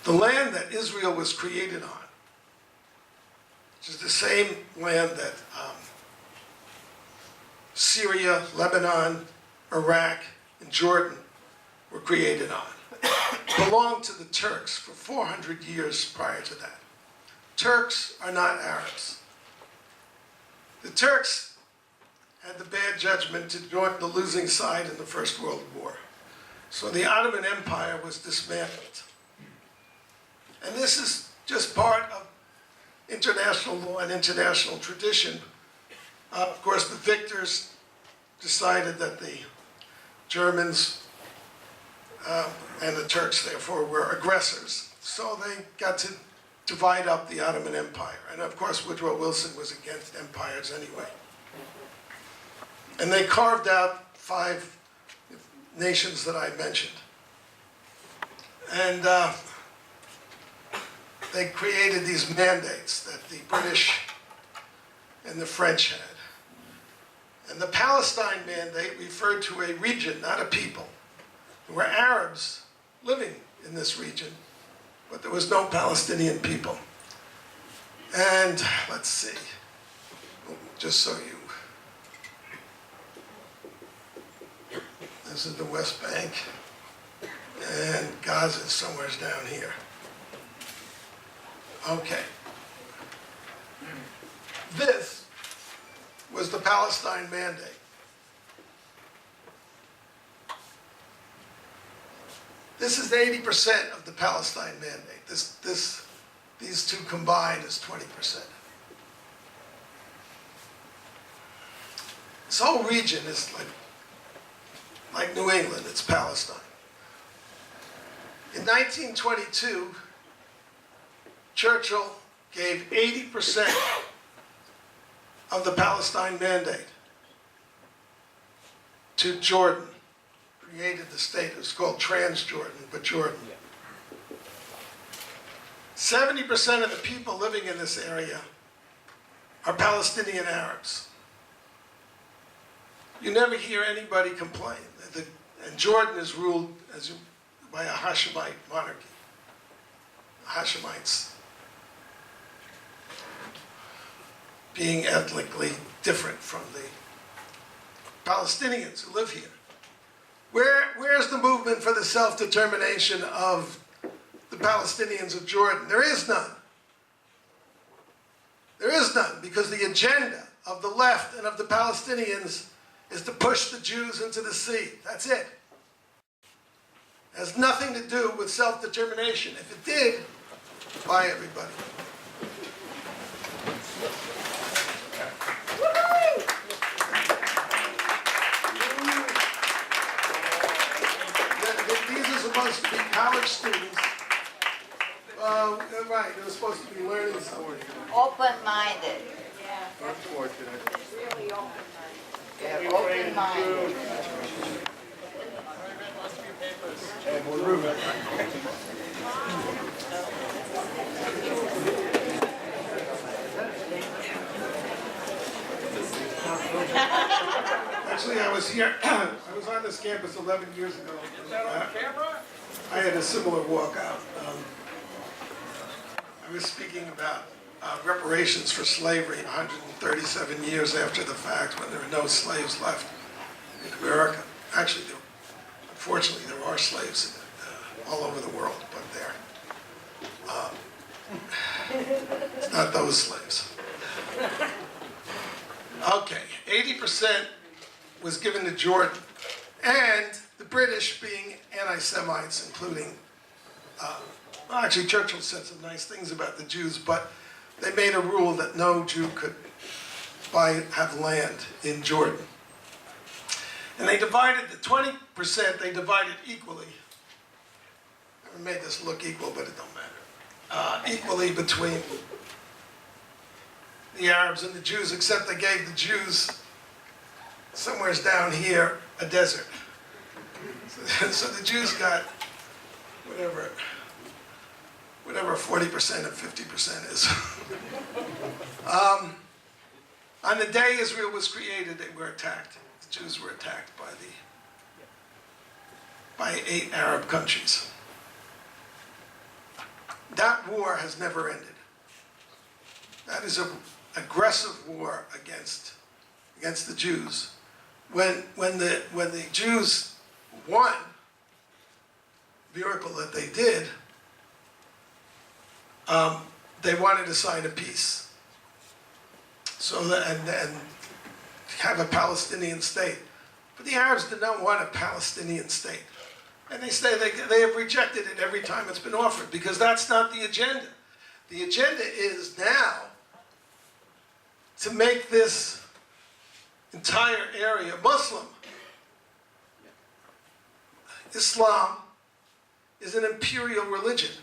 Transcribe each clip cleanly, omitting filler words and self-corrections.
The land that Israel was created on, which is the same land that Syria, Lebanon, Iraq, and Jordan were created on, belonged to the Turks for 400 years prior to that. Turks are not Arabs. The Turks had the bad judgment to join the losing side in the First World War. So the Ottoman Empire was dismantled. And this is just part of international law and international tradition. Of course, the victors decided that the Germans and the Turks, therefore, were aggressors. So they got to divide up the Ottoman Empire. And of course, Woodrow Wilson was against empires anyway. And they carved out 5 nations that I mentioned. And they created these mandates that the British and the French had. And the Palestine Mandate referred to a region, not a people. There were Arabs living in this region, but there was no Palestinian people. And let's see, just so you, this is the West Bank, and Gaza is somewhere down here. Okay. This was the Palestine Mandate. This is 80% of the Palestine Mandate. These two combined is 20%. This whole region is like New England, it's Palestine. In 1922, Churchill gave 80% of the Palestine Mandate to Jordan. Created the state. It was called Transjordan, but Jordan. 70% of the people living in this area are Palestinian Arabs. You never hear anybody complain. And Jordan is ruled by a Hashemite monarchy. The Hashemites being ethnically different from the Palestinians who live here. Where's the movement for the self-determination of the Palestinians of Jordan? There is none. There is none, because the agenda of the left and of the Palestinians is to push the Jews into the sea. That's it. It has nothing to do with self-determination. If it did, bye everybody. Supposed to be college students. Right, they're supposed to be learning something. Open-minded. Yeah. Unfortunate. Really open-minded. Yeah, open-minded. Actually, I was here. I was on this campus 11 years ago. Is that on camera? I had a similar walkout. I was speaking about reparations for slavery 137 years after the fact, when there were no slaves left in America. Actually, unfortunately, there are slaves all over the world, but it's not those slaves. Okay, 80% was given to Jordan, and the British, being anti-Semites, including, well, actually Churchill said some nice things about the Jews, but they made a rule that no Jew could have land in Jordan. And they divided the 20%, they divided equally. I made this look equal, but it don't matter. Equally between the Arabs and the Jews, except they gave the Jews, somewhere down here, a desert. So the Jews got whatever 40% and 50% is. On the day Israel was created, they were attacked. The Jews were attacked by 8 Arab countries. That war has never ended. That is an aggressive war against the Jews. When the Jews won, miracle that they did, they wanted to sign a peace. So and have a Palestinian state. But the Arabs did not want a Palestinian state. And they say they have rejected it every time it's been offered, because that's not the agenda. The agenda is now to make this entire area Muslim. Islam is an imperial religion.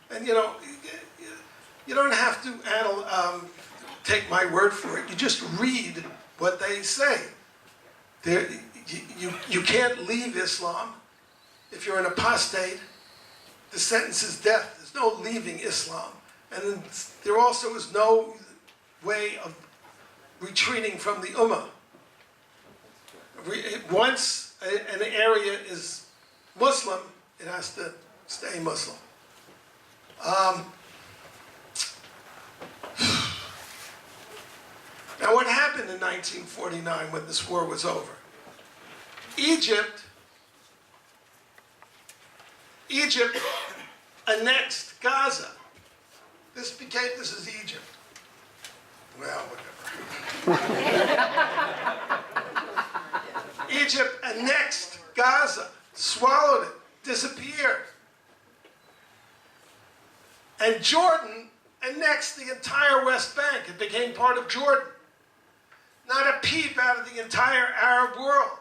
And you know, you don't have to take my word for it. You just read what they say. You can't leave Islam. If you're an apostate, the sentence is death. There's no leaving Islam. And there also is no way of retreating from the Ummah. Once an area is Muslim, it has to stay Muslim. Now what happened in 1949 when this war was over? Egypt annexed Gaza. This is Egypt. Well, whatever. Egypt annexed Gaza, swallowed it, disappeared. And Jordan annexed the entire West Bank. It became part of Jordan. Not a peep out of the entire Arab world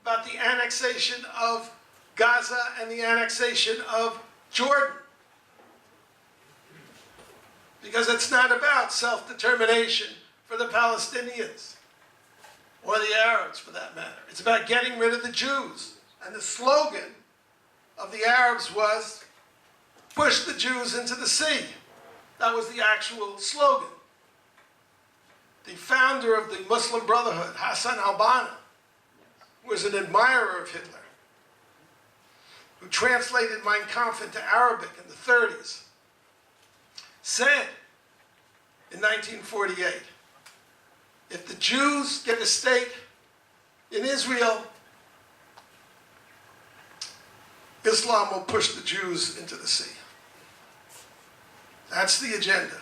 about the annexation of Gaza and the annexation of Jordan. Because it's not about self-determination for the Palestinians or the Arabs, for that matter. It's about getting rid of the Jews. And the slogan of the Arabs was, push the Jews into the sea. That was the actual slogan. The founder of the Muslim Brotherhood, Hassan al-Banna, was an admirer of Hitler, who translated Mein Kampf into Arabic in the 30s, said in 1948, if the Jews get a state in Israel, Islam will push the Jews into the sea. That's the agenda.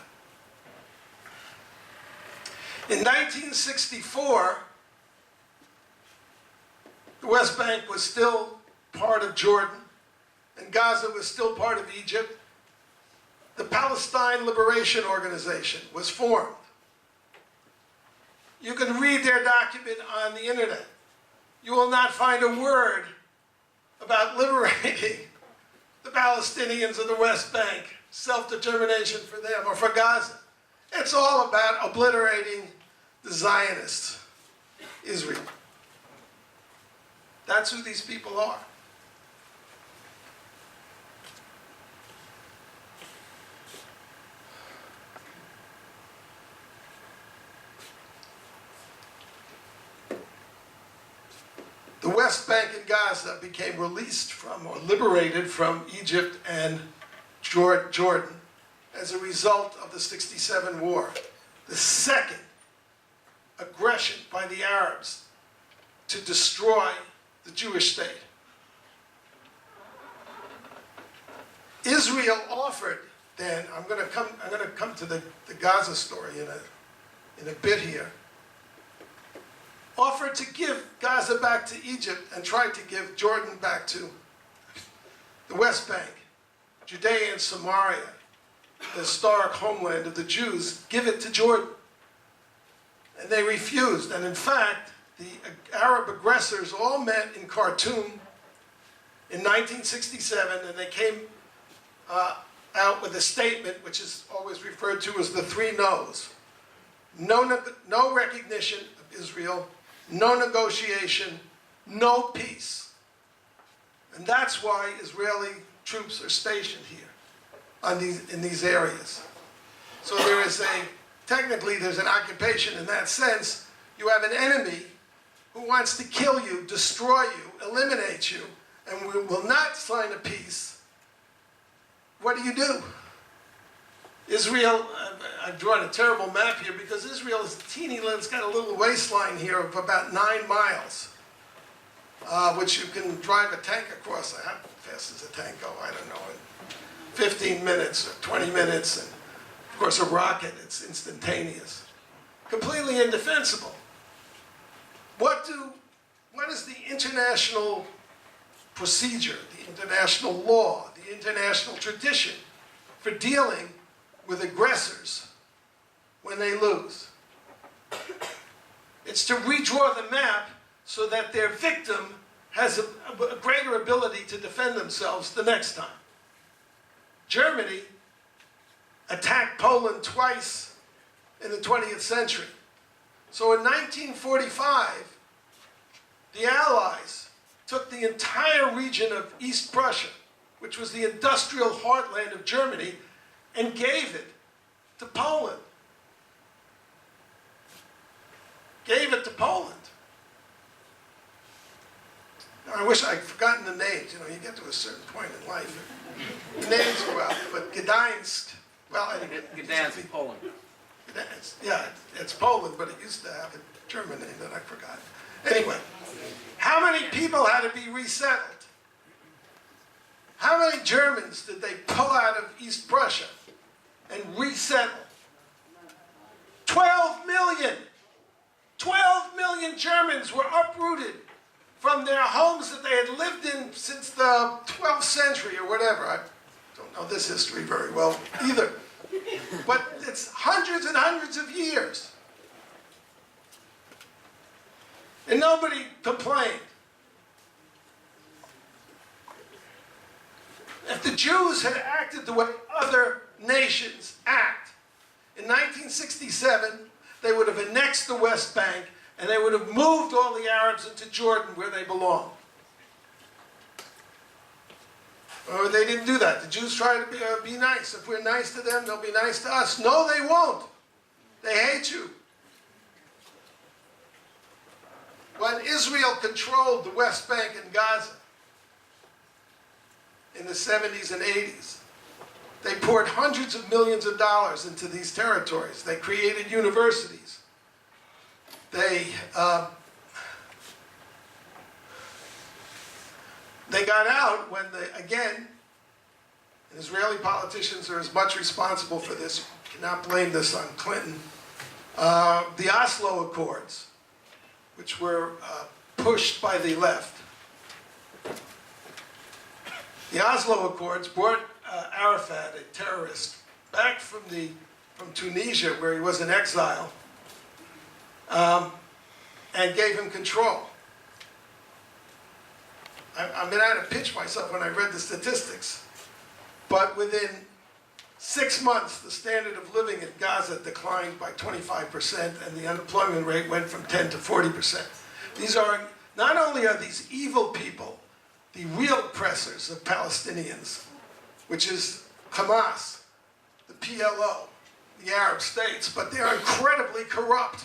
In 1964, the West Bank was still part of Jordan, and Gaza was still part of Egypt. The Palestine Liberation Organization was formed. You can read their document on the internet. You will not find a word about liberating the Palestinians of the West Bank, self-determination for them, or for Gaza. It's all about obliterating the Zionists, Israel. That's who these people are. The West Bank and Gaza became released from, or liberated from, Egypt and Jordan as a result of the '67 war. The second aggression by the Arabs to destroy the Jewish state. Israel offered then, I'm going to come to the Gaza story in a bit here, offered to give Gaza back to Egypt and tried to give Jordan back to the West Bank, Judea and Samaria, the historic homeland of the Jews, give it to Jordan. And they refused. And in fact, the Arab aggressors all met in Khartoum in 1967, and they came out with a statement which is always referred to as the three no's. No recognition of Israel, no negotiation, no peace. And that's why Israeli troops are stationed here in these areas. So there is technically there's an occupation in that sense. You have an enemy who wants to kill you, destroy you, eliminate you, and will not sign a peace. What do? Israel, I've drawn a terrible map here because Israel is teeny little, it's got a little waistline here of about 9 miles, which you can drive a tank across. How fast does a tank go? I don't know, in 15 minutes or 20 minutes. And of course, a rocket, it's instantaneous. Completely indefensible. What is the international procedure, the international law, the international tradition for dealing with aggressors when they lose? It's to redraw the map so that their victim has a greater ability to defend themselves the next time. Germany attacked Poland twice in the 20th century. So in 1945, the Allies took the entire region of East Prussia, which was the industrial heartland of Germany, and gave it to Poland. Gave it to Poland. Now, I wish I'd forgotten the names. You know, you get to a certain point in life, the names go out. But Gdańsk, well, anyway. Gdańsk, Poland. Gdańsk, yeah, it's Poland, but it used to have a German name that I forgot. Anyway, how many people had to be resettled? How many Germans did they pull out of East Prussia and resettle? 12 million! 12 million Germans were uprooted from their homes that they had lived in since the 12th century or whatever. I don't know this history very well either. But it's hundreds and hundreds of years. And nobody complained. If the Jews had acted the way other nations act, in 1967, they would have annexed the West Bank and they would have moved all the Arabs into Jordan where they belong. Or they didn't do that. The Jews try to be nice. If we're nice to them, they'll be nice to us. No, they won't. They hate you. When Israel controlled the West Bank and Gaza in the 70s and 80s, they poured hundreds of millions of dollars into these territories. They created universities. They got out when again, Israeli politicians are as much responsible for this. You cannot blame this on Clinton. The Oslo Accords, which were pushed by the left. The Oslo Accords brought Arafat, a terrorist, back from Tunisia, where he was in exile, and gave him control. I mean, I had to pinch myself when I read the statistics. But within 6 months, the standard of living in Gaza declined by 25%, and the unemployment rate went from 10 to 40%. These are, not only are these evil people, the real oppressors of Palestinians, which is Hamas, the PLO, the Arab states, but they are incredibly corrupt.